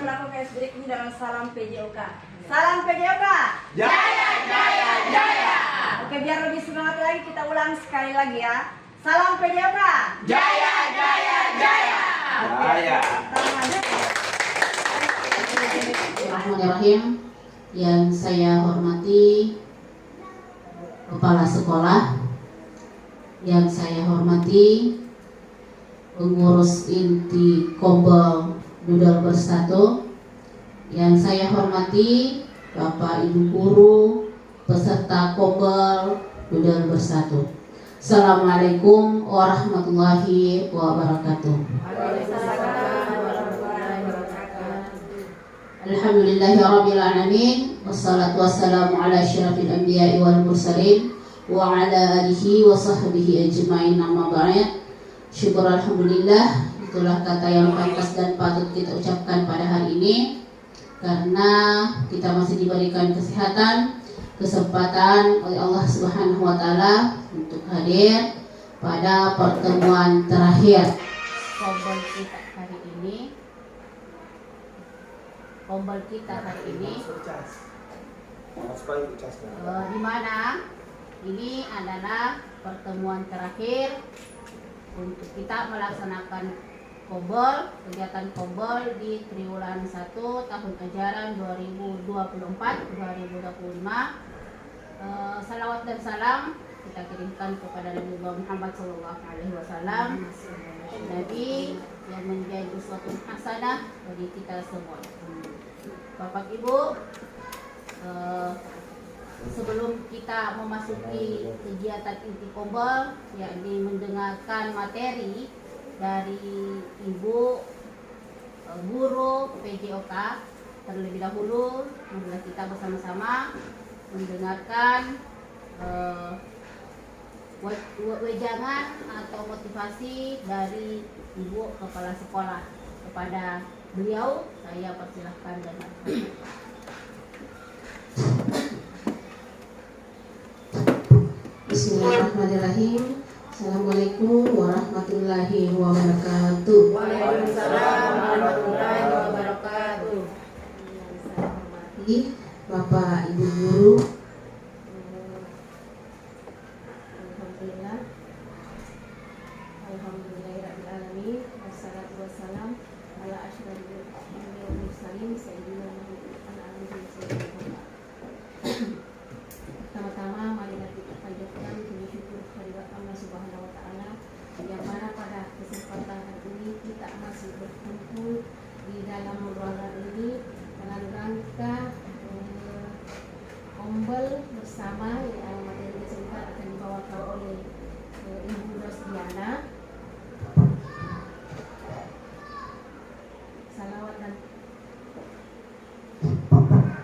melakukan berikut ini dengan salam PJOK. Salam PJOK. Jaya, jaya, jaya. Oke, biar lebih semangat lagi kita ulang sekali lagi ya. Salam PJOK. Jaya, jaya, jaya. Jaya. Bismillahirrahmanirrahim. Yang saya hormati Kepala Sekolah, yang saya hormati pengurus inti Kombel Dudel Bersatu, yang saya hormati Bapak Ibu Guru peserta Kombel Dudel Bersatu. Assalamualaikum warahmatullahi wabarakatuh. Alhamdulillahirrabbilalamin. Wassalatu wassalamu ala asyrafil anbiya'i wal mursalin wa ala alihi wa sahbihi ajma'in, amma ba'd. Syukur alhamdulillah, itulah kata yang pantas dan patut kita ucapkan pada hari ini, karena kita masih diberikan kesehatan, kesempatan oleh Allah Subhanahu wa taala untuk hadir pada pertemuan terakhir Kombel kita hari ini. Kombel kita hari ini di mana ini adalah pertemuan terakhir untuk kita melaksanakan Kombel, kegiatan Kombel di triwulan 1 tahun ajaran 2024-2025. Salawat dan salam kita kirimkan kepada Nabi Muhammad SAW, Nabi yang menjadi uswatun hasanah bagi kita semua. Bapak Ibu, sebelum kita memasuki kegiatan inti Kombel, yakni mendengarkan materi dari Ibu Guru PJOK, terlebih dahulu marilah kita bersama-sama mendengarkan wejangan atau motivasi dari Ibu Kepala Sekolah. Kepada beliau saya persilahkan dan Bismillahirrahmanirrahim. Assalamualaikum warahmatullahi wabarakatuh. Waalaikumsalam warahmatullahi wabarakatuh. Saya hormati Bapak Ibu Guru. Alhamdulillahirrahmanirrahim. Wassalatu wassalam ala asyrafil anbiya'i wal mursalin sayyidina Muhammad. Pertama-tama marilah kita panjatkan puji syukur kehadirat Allah Subhanahu wa taala, yang mana pada kesempatan hari ini kita masih berkumpul di dalam ruangan ini dalam rangka Kombel bersama yang materi cerita akan dibawakan oleh Ibu Rosdiana. Salawat dan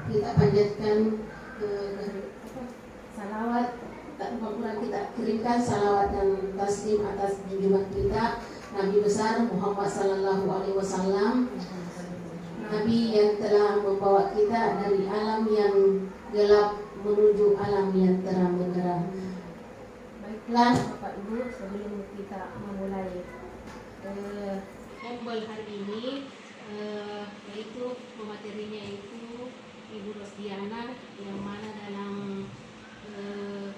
kita panjatkan salawat, kita kirimkan salawat dan taslim atas junjungan kita Nabi besar Muhammad sallallahu alaihi wasallam, Nabi yang telah membawa kita dari alam yang gelap menuju alam yang terang benderang. Baiklah Bapak Ibu, sebelum kita memulai Kombel hari ini, yaitu pematerinya itu Ibu Rosdiana, yang mana dalam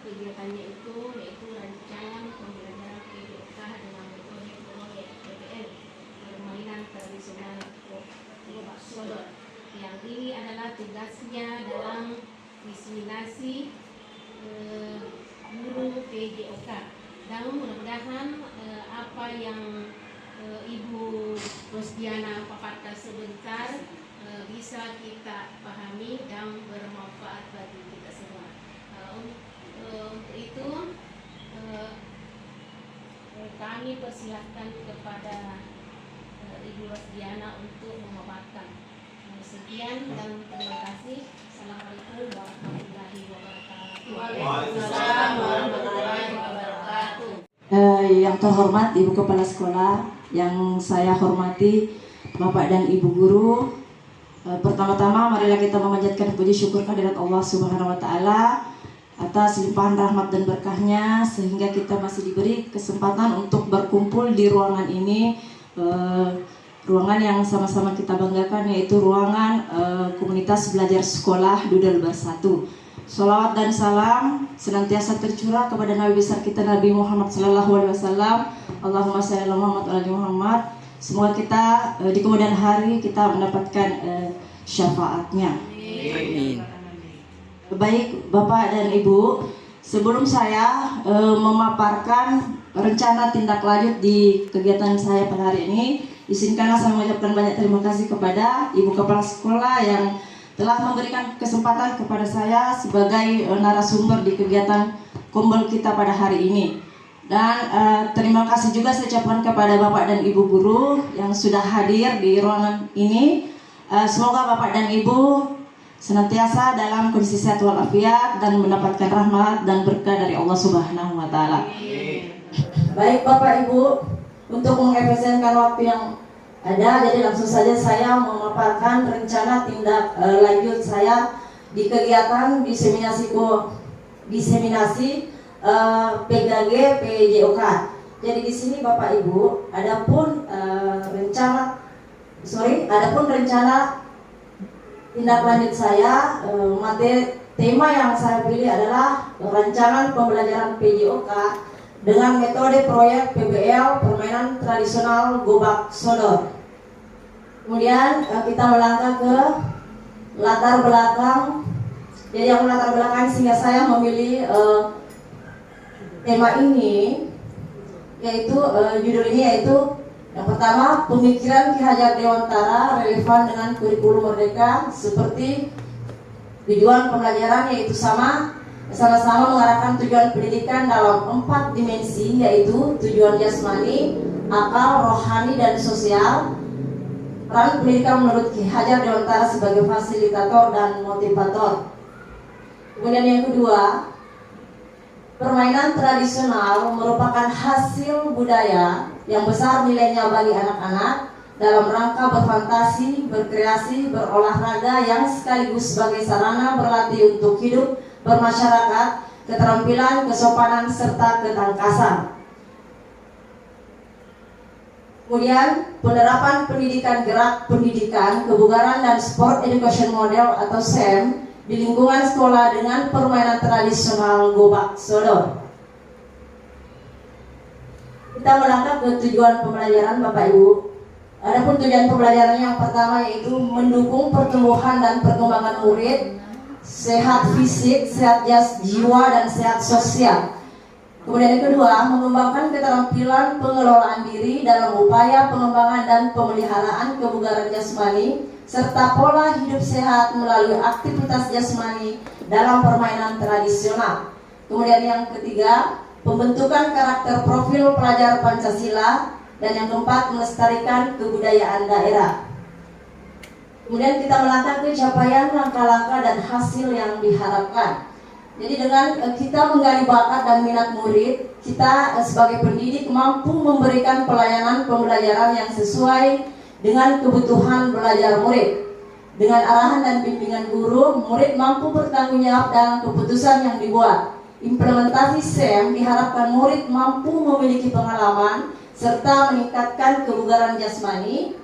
kegiatannya itu yaitu rancangan pembelajaran PJOK dengan metode proyek PPL, permainan tradisional Lobak Sodor. Yang ini adalah tugasnya dalam diseminasi guru PJOK. Dan mudah-mudahan apa yang Ibu Rosdiana paparkan sebentar bisa kita pahami dan bermanfaat bagi kita semua. Untuk itu kami persilahkan kepada Ibu Rosdiana untuk memaparkan. Sekian dan terima kasih. Assalamualaikum warahmatullahi wabarakatuh. Waalaikumsalam warahmatullahi wabarakatuh. Yang terhormat Ibu Kepala Sekolah, yang saya hormati Bapak dan Ibu Guru, pertama-tama marilah kita memanjatkan puji syukur kehadirat Allah Subhanahu wa taala atas limpahan rahmat dan berkahnya sehingga kita masih diberi kesempatan untuk berkumpul di ruangan ini ruangan yang sama-sama kita banggakan, yaitu ruangan komunitas belajar sekolah Dudel Bersatu. Sholawat dan salam senantiasa tercurah kepada Nabi besar kita Nabi Muhammad SAW. Allahumma shalli ala Muhammad wa ala Muhammad. Semoga kita di kemudian hari kita mendapatkan syafaatnya. Amin. Baik Bapak dan Ibu, sebelum saya memaparkan rencana tindak lanjut di kegiatan saya pada hari ini, izinkanlah saya mengucapkan banyak terima kasih kepada Ibu Kepala Sekolah yang telah memberikan kesempatan kepada saya sebagai narasumber di kegiatan Kombel kita pada hari ini. Dan terima kasih juga saya ucapkan kepada Bapak dan Ibu guru yang sudah hadir di ruangan ini. Semoga Bapak dan Ibu senantiasa dalam kondisi sehat walafiat dan mendapatkan rahmat dan berkah dari Allah Subhanahu wa taala. Baik Bapak Ibu, untuk mengefisienkan waktu yang ada, jadi langsung saja saya memaparkan rencana tindak lanjut saya di kegiatan diseminasi PGG PJOK. Jadi di sini Bapak Ibu, adapun rencana tindak lanjut saya, tema yang saya pilih adalah rancangan pembelajaran PJOK dengan metode proyek PBL permainan tradisional Gobak Sodor. Kemudian kita melangkah ke latar belakang. Jadi yang latar belakang sehingga saya memilih tema ini, yaitu judul ini yaitu yang pertama, pemikiran Ki Hajar Dewantara relevan dengan kurikulum merdeka seperti tujuan pembelajaran, yaitu sama-sama mengarahkan tujuan pendidikan dalam 4 dimensi, yaitu tujuan jasmani, akal, rohani, dan sosial. Peran pendidikan menurut Ki Hajar Dewantara sebagai fasilitator dan motivator. Kemudian yang kedua, permainan tradisional merupakan hasil budaya yang besar nilainya bagi anak-anak dalam rangka berfantasi, berkreasi, berolahraga yang sekaligus sebagai sarana berlatih untuk hidup bermasyarakat, keterampilan, kesopanan, serta ketangkasan. Kemudian penerapan pendidikan gerak pendidikan, kebugaran, dan sport education model atau SEM di lingkungan sekolah dengan permainan tradisional Gobak Sodor. Kita melangkah ke tujuan pembelajaran Bapak Ibu. Adapun tujuan pembelajaran yang pertama yaitu mendukung pertumbuhan dan perkembangan murid, sehat fisik, sehat jiwa, dan sehat sosial. Kemudian yang kedua, mengembangkan keterampilan pengelolaan diri dalam upaya pengembangan dan pemeliharaan kebugaran jasmani serta pola hidup sehat melalui aktivitas jasmani dalam permainan tradisional. Kemudian yang ketiga, pembentukan karakter profil pelajar Pancasila, dan yang keempat, melestarikan kebudayaan daerah. Kemudian kita melangkah ke capaian langkah-langkah dan hasil yang diharapkan. Jadi dengan kita menggali bakat dan minat murid, kita sebagai pendidik mampu memberikan pelayanan pembelajaran yang sesuai dengan kebutuhan belajar murid. Dengan arahan dan bimbingan guru, murid mampu bertanggung jawab dalam keputusan yang dibuat. Implementasi SEM diharapkan murid mampu memiliki pengalaman serta meningkatkan kebugaran jasmani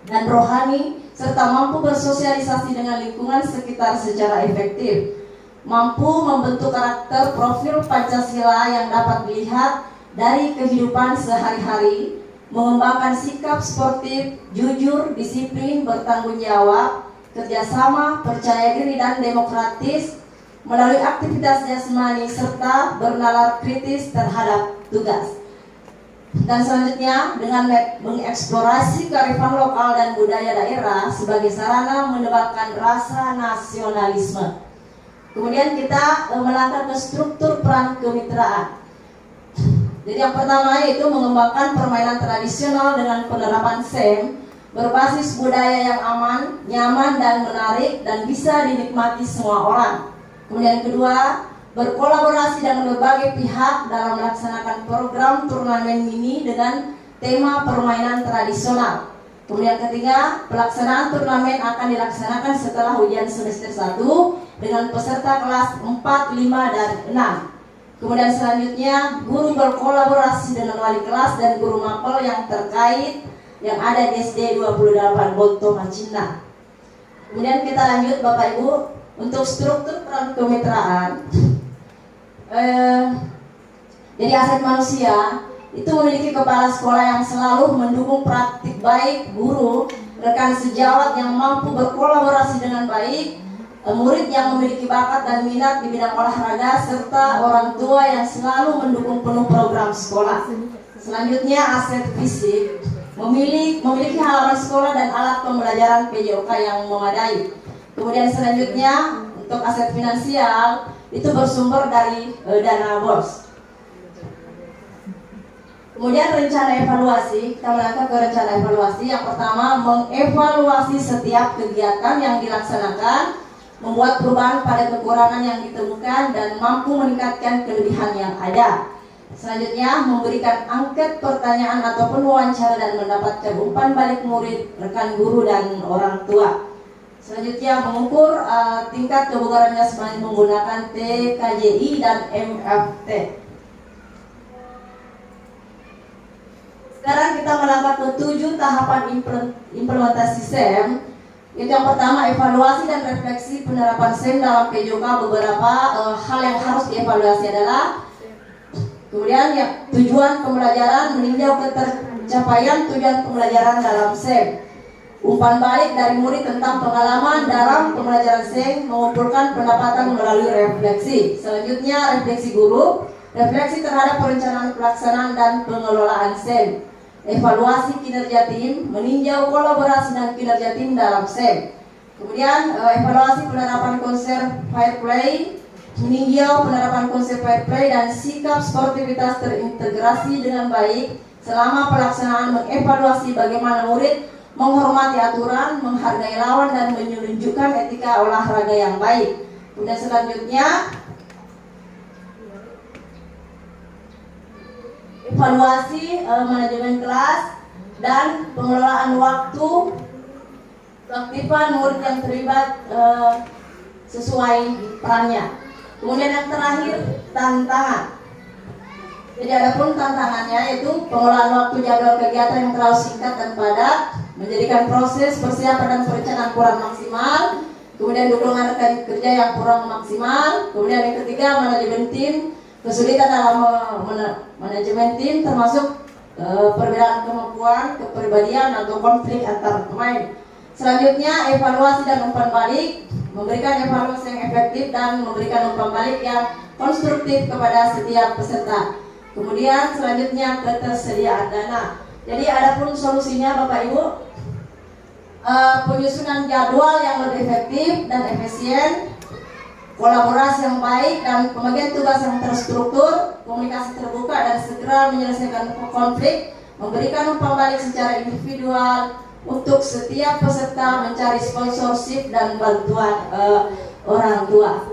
dan rohani, serta mampu bersosialisasi dengan lingkungan sekitar secara efektif. Mampu membentuk karakter profil Pancasila yang dapat dilihat dari kehidupan sehari-hari, mengembangkan sikap sportif, jujur, disiplin, bertanggung jawab, kerjasama, percaya diri, dan demokratis melalui aktivitas jasmani serta bernalar kritis terhadap tugas. Dan selanjutnya dengan mengeksplorasi kearifan lokal dan budaya daerah sebagai sarana menebalkan rasa nasionalisme. Kemudian kita melangkah ke struktur peran kemitraan. Jadi yang pertama yaitu mengembangkan permainan tradisional dengan penerapan SEM berbasis budaya yang aman, nyaman, dan menarik dan bisa dinikmati semua orang. Kemudian yang kedua, berkolaborasi dengan berbagai pihak dalam melaksanakan program turnamen mini dengan tema permainan tradisional. Kemudian ketiga, pelaksanaan turnamen akan dilaksanakan setelah ujian semester 1 dengan peserta kelas 4, 5, dan 6. Kemudian selanjutnya, guru berkolaborasi dengan wali kelas dan guru mapel yang terkait yang ada di SD 28 Bonto Macina. Kemudian kita lanjut Bapak Ibu untuk struktur peran kemitraan. Jadi aset manusia itu memiliki kepala sekolah yang selalu mendukung praktik baik guru, rekan sejawat yang mampu berkolaborasi dengan baik, murid yang memiliki bakat dan minat di bidang olahraga, serta orang tua yang selalu mendukung penuh program sekolah. Selanjutnya aset fisik memiliki halaman sekolah dan alat pembelajaran PJOK yang memadai. Kemudian selanjutnya untuk aset finansial itu bersumber dari dana BORS. Kemudian rencana evaluasi, kita berangkat ke rencana evaluasi. Yang pertama, mengevaluasi setiap kegiatan yang dilaksanakan, membuat perubahan pada kekurangan yang ditemukan, dan mampu meningkatkan kelebihan yang ada. Selanjutnya, memberikan angket pertanyaan ataupun wawancara dan mendapatkan umpan balik murid, rekan guru, dan orang tua. Selanjutnya, mengukur tingkat kebugaran jasmani menggunakan TKJI dan MFT. Sekarang kita melangkah ke 7 tahapan implementasi SEM. Yang pertama, evaluasi dan refleksi penerapan SEM dalam PJOK. Beberapa hal yang harus dievaluasi adalah kemudian tujuan pembelajaran, meninjau ketercapaian tujuan pembelajaran dalam SEM. Umpan balik dari murid tentang pengalaman dalam pembelajaran SEM, mengumpulkan pendapatan melalui refleksi. Selanjutnya, refleksi guru, refleksi terhadap perencanaan pelaksanaan dan pengelolaan SEM. Evaluasi kinerja tim, meninjau kolaborasi dan kinerja tim dalam SEM. Kemudian evaluasi penerapan konsep fair play, meninjau penerapan konsep fair play dan sikap sportivitas terintegrasi dengan baik selama pelaksanaan, mengevaluasi bagaimana murid menghormati aturan, menghargai lawan, dan menunjukkan etika olahraga yang baik. Kemudian selanjutnya, evaluasi manajemen kelas dan pengelolaan waktu, keaktifan murid yang terlibat sesuai perannya. Kemudian yang terakhir, tantangan. Jadi adapun tantangannya yaitu pengelolaan waktu jadwal kegiatan yang terlalu singkat dan padat, menjadikan proses persiapan dan perencanaan kurang maksimal, kemudian dukungan rekan kerja yang kurang maksimal, kemudian yang ketiga, manajemen tim, kesulitan dalam manajemen tim termasuk perbedaan kemampuan, kepribadian atau konflik antar pemain. Selanjutnya, evaluasi dan umpan balik, memberikan evaluasi yang efektif dan memberikan umpan balik yang konstruktif kepada setiap peserta. Kemudian selanjutnya, ketersediaan dana. Jadi adapun solusinya Bapak Ibu, penyusunan jadwal yang lebih efektif dan efisien, kolaborasi yang baik dan pembagian tugas yang terstruktur, komunikasi terbuka dan segera menyelesaikan konflik, memberikan umpan balik secara individual untuk setiap peserta, mencari sponsorship dan bantuan orang tua.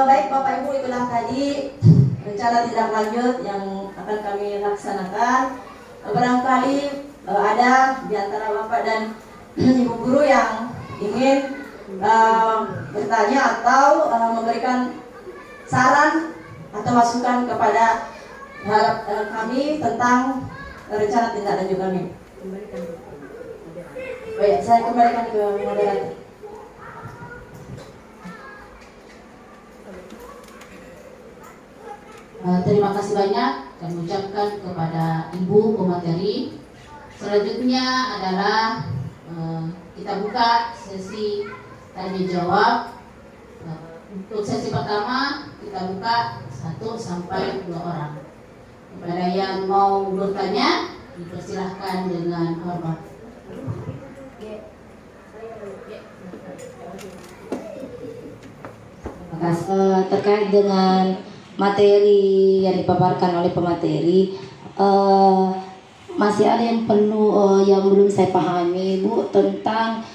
Baik Bapak Ibu, itulah tadi rencana tindak lanjut yang akan kami laksanakan. Barangkali ada di antara Bapak dan Ibu guru yang ingin bertanya atau memberikan saran atau masukan kepada kami tentang rencana tindak lanjut kami. Baik, saya kembalikan ke moderator. Terima kasih banyak kami ucapkan kepada Ibu pemateri. Selanjutnya adalah kita buka sesi tanya jawab. Untuk sesi pertama kita buka 1 sampai 2 orang. Kepada yang mau bertanya dipersilahkan dengan hormat. Terima kasih. Terkait dengan materi yang dipaparkan oleh pemateri, masih ada yang perlu yang belum saya pahami, Bu, tentang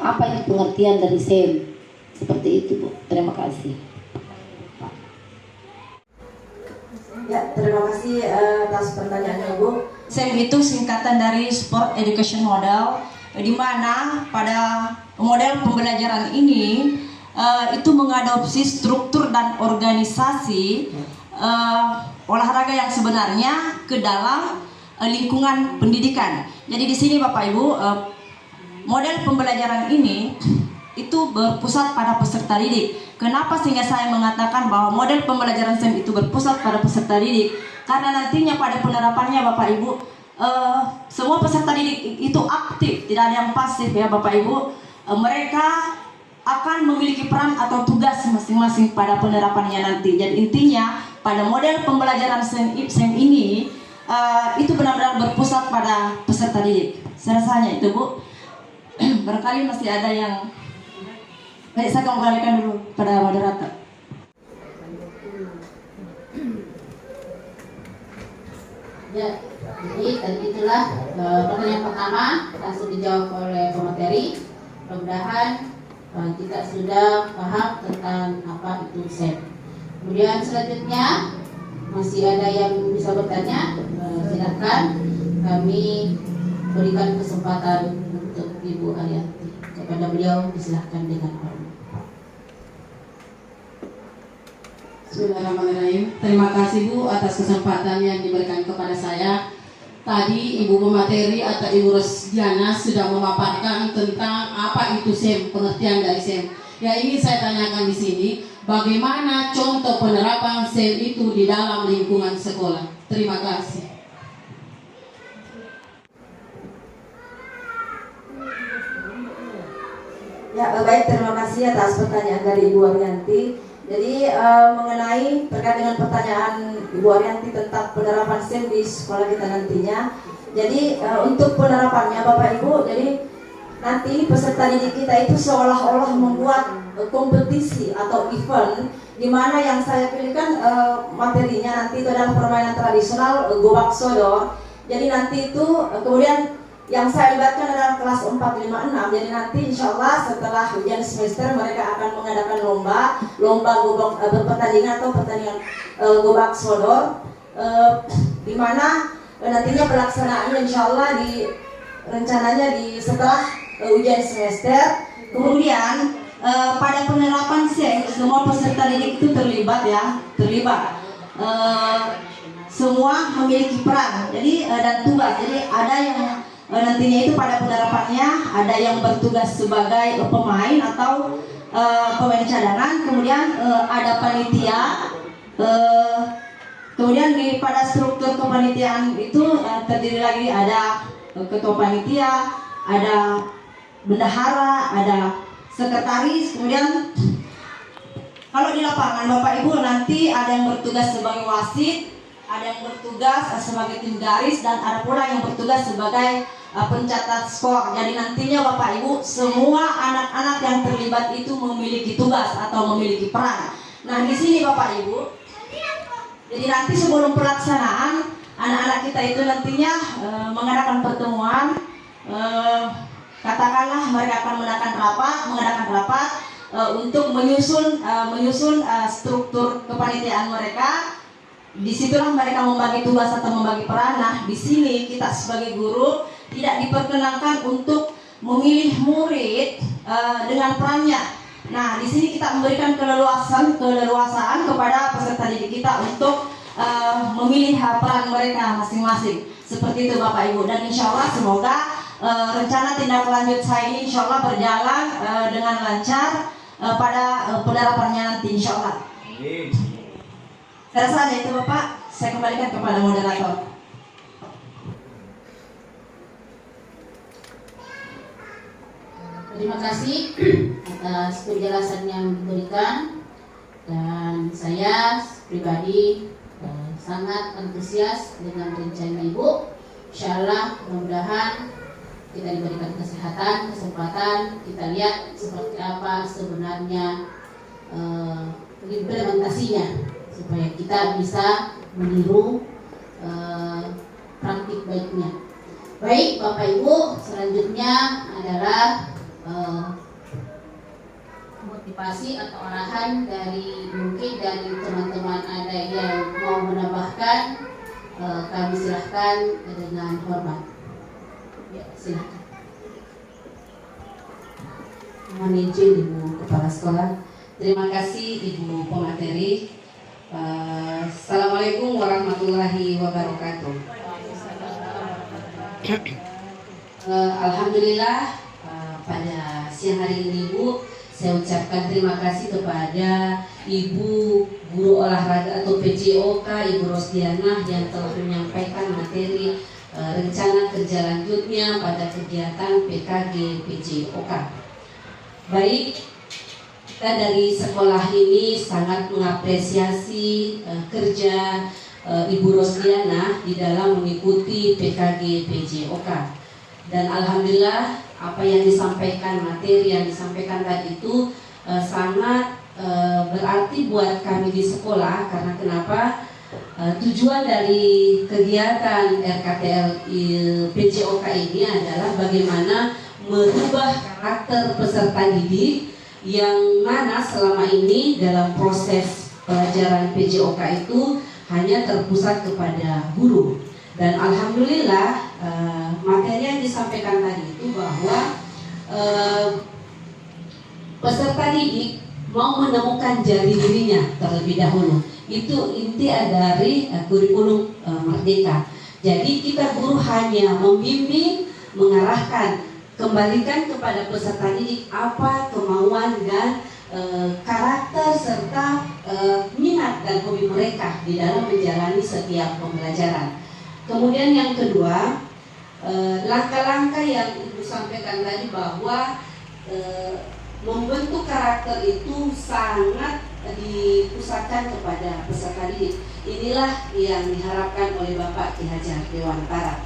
apa itu pengertian dari SEM. Seperti itu, Bu. Terima kasih. Ya, terima kasih atas pertanyaannya, Bu. SEM itu singkatan dari Sport Education Model, di mana pada model pembelajaran ini itu mengadopsi struktur dan organisasi olahraga yang sebenarnya ke dalam lingkungan pendidikan. Jadi di sini Bapak Ibu, model pembelajaran ini itu berpusat pada peserta didik. Kenapa sehingga saya mengatakan bahwa model pembelajaran STEM itu berpusat pada peserta didik? Karena nantinya pada penerapannya Bapak Ibu, semua peserta didik itu aktif, tidak ada yang pasif ya Bapak Ibu. Mereka akan memiliki peran atau tugas masing-masing pada penerapannya nanti. Jadi intinya pada model pembelajaran STEM ini itu benar-benar berpusat pada peserta didik. Saya rasanya itu Bu. Barangkali masih ada yang baik, saya kembalikan dulu pada moderator. Ya, jadi tadi itulah pertanyaan pertama langsung dijawab oleh pemateri. Mudah-mudahan kita sudah paham tentang apa itu STEM. Kemudian selanjutnya masih ada yang bisa bertanya, silakan kami berikan kesempatan untuk Ibu Arianti. Kepada beliau disilahkan dengan hormat. Bismillahirrahmanirrahim. Terima kasih Bu atas kesempatan yang diberikan kepada saya. Tadi Ibu pemateri atau Ibu Rosdiana sudah memaparkan tentang apa itu STEM, pengertian dari STEM. Ya, ingin saya tanyakan di sini, bagaimana contoh penerapan STEM itu di dalam lingkungan sekolah? Terima kasih. Ya, baik, terima kasih atas pertanyaan dari Ibu Arianti. Jadi mengenai terkait dengan pertanyaan Ibu Arianti tentang penerapan STEM di sekolah kita nantinya. Jadi untuk penerapannya Bapak Ibu, jadi nanti peserta didik kita itu seolah-olah membuat kompetisi atau event di mana yang saya pilihkan materinya nanti itu adalah permainan tradisional gobak sodor. Jadi nanti itu kemudian yang saya libatkan adalah kelas 4, 5, 6. Jadi nanti insya Allah setelah ujian semester mereka akan mengadakan lomba gobak berpertandingan atau pertandingan gobak sodor, di mana nantinya pelaksanaannya insya Allah rencananya di setelah ujian semester. Kemudian pada penerapan STEM semua peserta didik itu terlibat. Semua memiliki peran. Jadi dan tugas. Jadi ada yang nantinya itu pada penerapannya ada yang bertugas sebagai pemain atau pemain cadangan, kemudian ada panitia, kemudian pada struktur kepanitiaan itu terdiri lagi ada ketua panitia, ada bendahara, ada sekretaris, kemudian kalau di lapangan Bapak Ibu nanti ada yang bertugas sebagai wasit, ada yang bertugas sebagai tim garis, dan ada pula yang bertugas sebagai pencatat skor. Jadi nantinya Bapak Ibu semua anak-anak yang terlibat itu memiliki tugas atau memiliki peran. Nah di sini Bapak Ibu, jadi nanti sebelum pelaksanaan anak-anak kita itu nantinya mengadakan pertemuan, katakanlah mereka akan mengadakan rapat untuk menyusun struktur kepanitiaan mereka. Disitulah mereka membagi tugas atau membagi peran. Nah, di sini kita sebagai guru tidak diperkenankan untuk memilih murid dengan perannya. Nah, di sini kita memberikan keleluasaan kepada peserta didik kita untuk memilih peran mereka masing-masing. Seperti itu Bapak Ibu. Dan insya Allah semoga rencana tindak lanjut saya ini insya Allah berjalan dengan lancar pada penerapannya nanti insya Allah. Saya rasa itu Bapak, saya kembalikan kepada moderator. Terima kasih atas penjelasan yang diberikan, dan saya pribadi sangat antusias dengan rencana Ibu. Insyaallah mudah-mudahan kita diberikan kesehatan, kesempatan, kita lihat seperti apa sebenarnya implementasinya, supaya kita bisa meniru praktik baiknya. Baik Bapak Ibu, selanjutnya adalah motivasi atau arahan dari mungkin dari teman-teman ada yang mau menambahkan, kami silahkan dengan hormat. Ya, silahkan. Mohon izin Ibu Kepala Sekolah. Terima kasih Ibu pemateri. Assalamualaikum warahmatullahi wabarakatuh. Alhamdulillah pada siang hari ini Bu, saya ucapkan terima kasih kepada Ibu Guru Olahraga atau PJOK, Ibu Rosdiana yang telah menyampaikan materi rencana kerja lanjutnya pada kegiatan PKG PJOK. Baik, kita dari sekolah ini sangat mengapresiasi kerja Ibu Rosdiana di dalam mengikuti PKG PJOK. Dan alhamdulillah apa yang disampaikan, materi yang disampaikan tadi itu sangat berarti buat kami di sekolah. Karena kenapa? Tujuan dari kegiatan RKTL PJOK ini adalah bagaimana merubah karakter peserta didik yang mana selama ini dalam proses pelajaran PJOK itu hanya terpusat kepada guru. Dan alhamdulillah materi yang disampaikan tadi itu bahwa peserta didik mau menemukan jati dirinya terlebih dahulu. Itu inti dari kurikulum Merdeka. Jadi kita guru hanya membimbing, mengarahkan, kembalikan kepada peserta didik apa kemauan dan karakter serta minat dan hobi mereka di dalam menjalani setiap pembelajaran. Kemudian yang kedua, langkah-langkah yang Ibu sampaikan tadi bahwa membentuk karakter itu sangat dipusatkan kepada peserta didik. Inilah yang diharapkan oleh Bapak Ki Hajar Dewantara.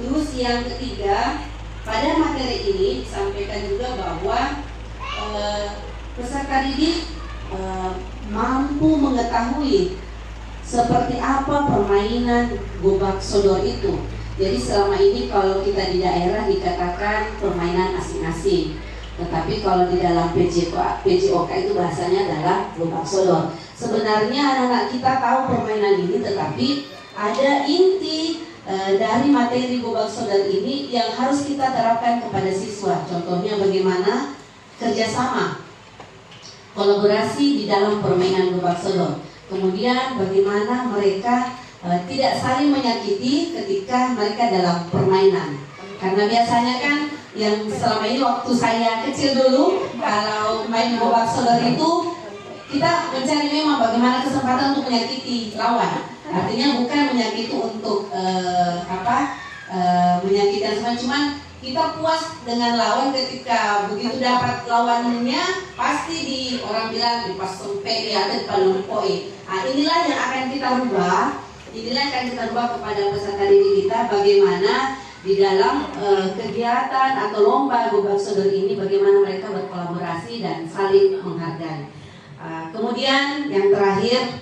Terus yang ketiga, pada materi ini disampaikan juga bahwa peserta didik mampu mengetahui seperti apa permainan gobak sodor itu. Jadi selama ini kalau kita di daerah dikatakan permainan asing-asing, tetapi kalau di dalam PJOK itu bahasanya adalah gobak sodor. Sebenarnya anak-anak kita tahu permainan ini, tetapi ada inti dari materi gobak sodor ini yang harus kita terapkan kepada siswa. Contohnya bagaimana kerjasama, kolaborasi di dalam permainan gobak sodor. Kemudian bagaimana mereka tidak saling menyakiti ketika mereka dalam permainan. Karena biasanya kan yang selama ini waktu saya kecil dulu, kalau main gobak sodor itu kita mencari memang bagaimana kesempatan untuk menyakiti lawan. Artinya bukan menyakiti untuk menyakiti semua, cuman kita puas dengan lawan ketika begitu dapat lawannya pasti orang bilang di pas sempe atau di palumpoi. Nah, inilah yang akan kita rubah. Inilah yang akan kita rubah kepada peserta didik kita, bagaimana di dalam kegiatan atau lomba gobak sodor ini bagaimana mereka berkolaborasi dan saling menghargai. Kemudian yang terakhir,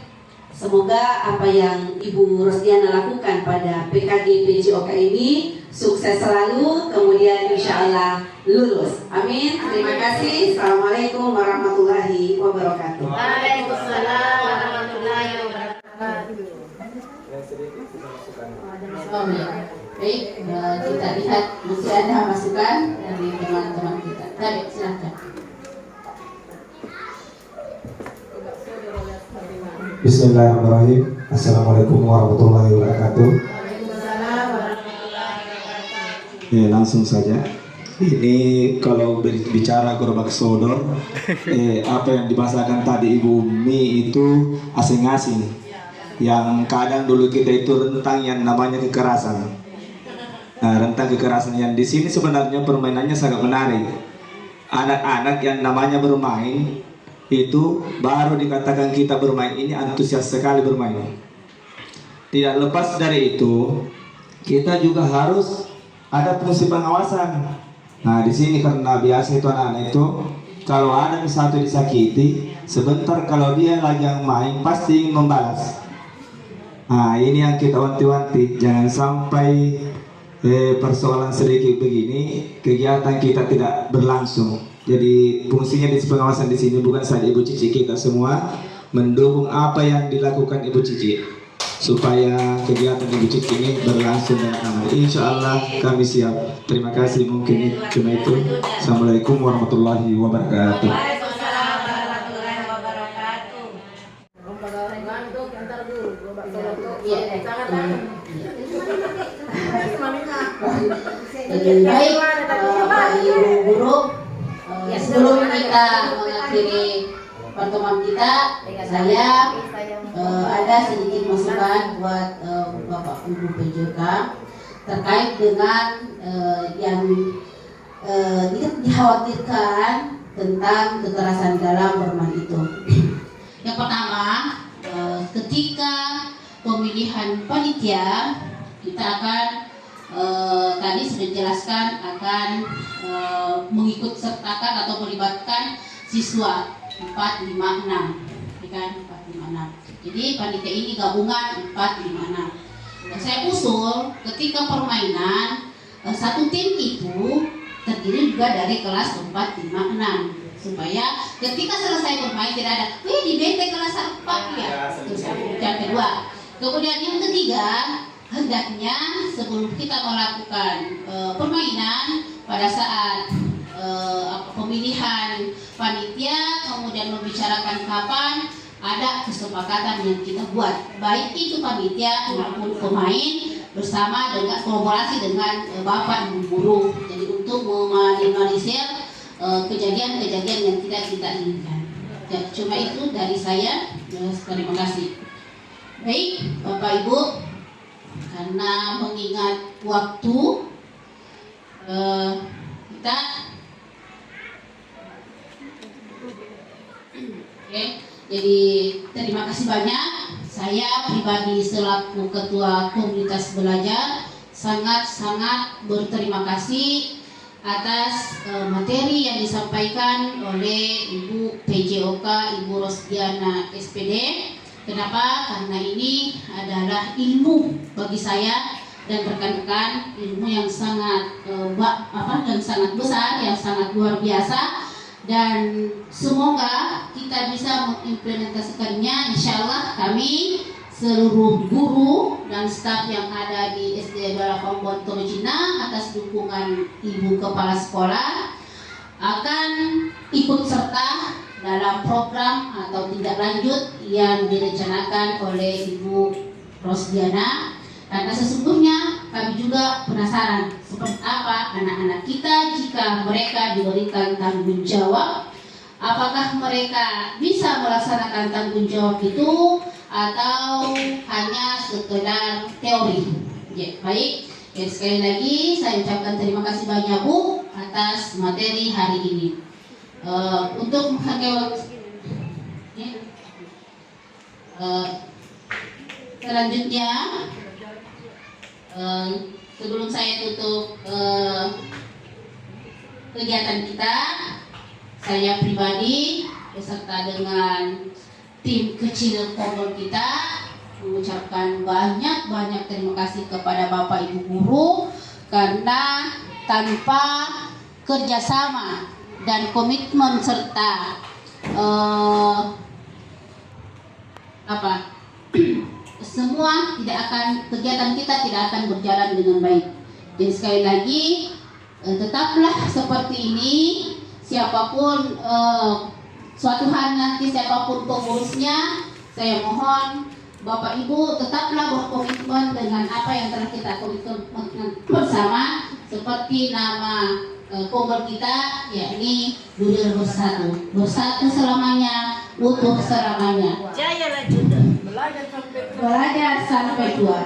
semoga apa yang Ibu Rosdiana lakukan pada PKG PJOK ini sukses selalu, kemudian insya Allah lulus. Amin. Terima kasih. Assalamualaikum warahmatullahi wabarakatuh. Waalaikumsalam warahmatullahi wabarakatuh. Baik, kita lihat masih ada masukan dari teman-teman kita. Baik, silakan. Bismillahirrahmanirrahim. Assalamualaikum warahmatullahi wabarakatuh. Ya, langsung saja. Ini kalau bicara gerobak sodor, apa yang dibahasakan tadi Ibu Mi itu asing-asing. Yang kadang dulu kita itu rentang yang namanya kekerasan. Nah, rentang kekerasan yang di sini sebenarnya permainannya sangat menarik. Anak-anak yang namanya bermain itu baru dikatakan kita bermain ini antusias sekali bermain. Tidak lepas dari itu, kita juga harus ada fungsi pengawasan. Nah, di sini karena biasa itu anak-anak itu kalau ada satu disakiti, sebentar kalau dia lagi yang main pasti ingin membalas. Nah, ini yang kita wanti-wanti, jangan sampai persoalan sedikit begini kegiatan kita tidak berlangsung. Jadi fungsinya di pengawasan di sini bukan saja Ibu Cici, kita semua mendukung apa yang dilakukan Ibu Cici supaya kegiatan Ibu Cici ini berlangsung dengan aman. Insya Allah kami siap. Terima kasih, mungkin cuma itu. Assalamualaikum warahmatullahi wabarakatuh. Waalaikumsalam warahmatullahi wabarakatuh. Iya, Baik, Bapak Ibu Guru, sebelum kita mengakhiri pertemuan kita, saya ada sedikit masukan buat Bapak Ibu PJK terkait dengan yang dikhawatirkan tentang kekerasan dalam bermain itu. Yang pertama, ketika pemilihan panitia kita akan tadi sudah dijelaskan akan mengikut sertakan atau melibatkan siswa 456, kan 456. Jadi panitia ini gabungan 456. Dan saya usul ketika permainan satu tim itu terdiri juga dari kelas 456 supaya ketika selesai bermain tidak ada, di BT kelas 4 ya. Terus yang kedua, kemudian yang ketiga, hendaknya sebelum kita melakukan permainan pada saat pemilihan panitia, kemudian membicarakan kapan ada kesepakatan yang kita buat, baik itu panitia maupun pemain bersama dengan kolaborasi dengan Bapak Ibu Guru. Jadi untuk meminimalisir kejadian-kejadian yang tidak kita inginkan. Ya, cuma itu dari saya. Terima kasih. Baik, Bapak Ibu, karena mengingat waktu kita jadi terima kasih banyak. Saya pribadi selaku Ketua Komunitas Belajar sangat-sangat berterima kasih atas materi yang disampaikan oleh Ibu PJOK, Ibu Rosdiana SPD. Kenapa? Karena ini adalah ilmu bagi saya dan rekan-rekan, ilmu yang sangat sangat besar, yang sangat luar biasa, dan semoga kita bisa mengimplementasikannya. Insya Allah kami seluruh guru dan staf yang ada di SD Balapang Bontoro Cina atas dukungan Ibu Kepala Sekolah akan ikut serta dalam program atau tindak lanjut yang direncanakan oleh Ibu Rosdiana, karena sesungguhnya kami juga penasaran seperti apa anak-anak kita jika mereka diberikan tanggung jawab, apakah mereka bisa melaksanakan tanggung jawab itu atau hanya sekedar teori. Ya, baik. Ya, sekali lagi saya ucapkan terima kasih banyak Bu atas materi hari ini. Untuk menghargai selanjutnya, sebelum saya tutup kegiatan kita, saya pribadi beserta dengan tim kecil Kombol kita mengucapkan banyak terima kasih kepada Bapak Ibu Guru, karena tanpa kerjasama dan komitmen serta semua kegiatan kita tidak akan berjalan dengan baik. Dan sekali lagi tetaplah seperti ini, siapapun suatu hari nanti siapapun pengurusnya, saya mohon Bapak Ibu tetaplah berkomitmen dengan apa yang telah kita komitmen bersama, seperti nama Kombol kita, yakni Judul Bersatu Selamanya, Utuh Selamanya. Jayalah Judul. Belajar sampai tua.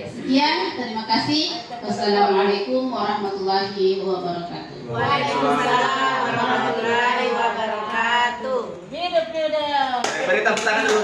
Sekian, terima kasih. Wassalamualaikum warahmatullahi wabarakatuh. Waalaikumsalam warahmatullahi wabarakatuh. Hidup. Beri tepuk tangan dulu.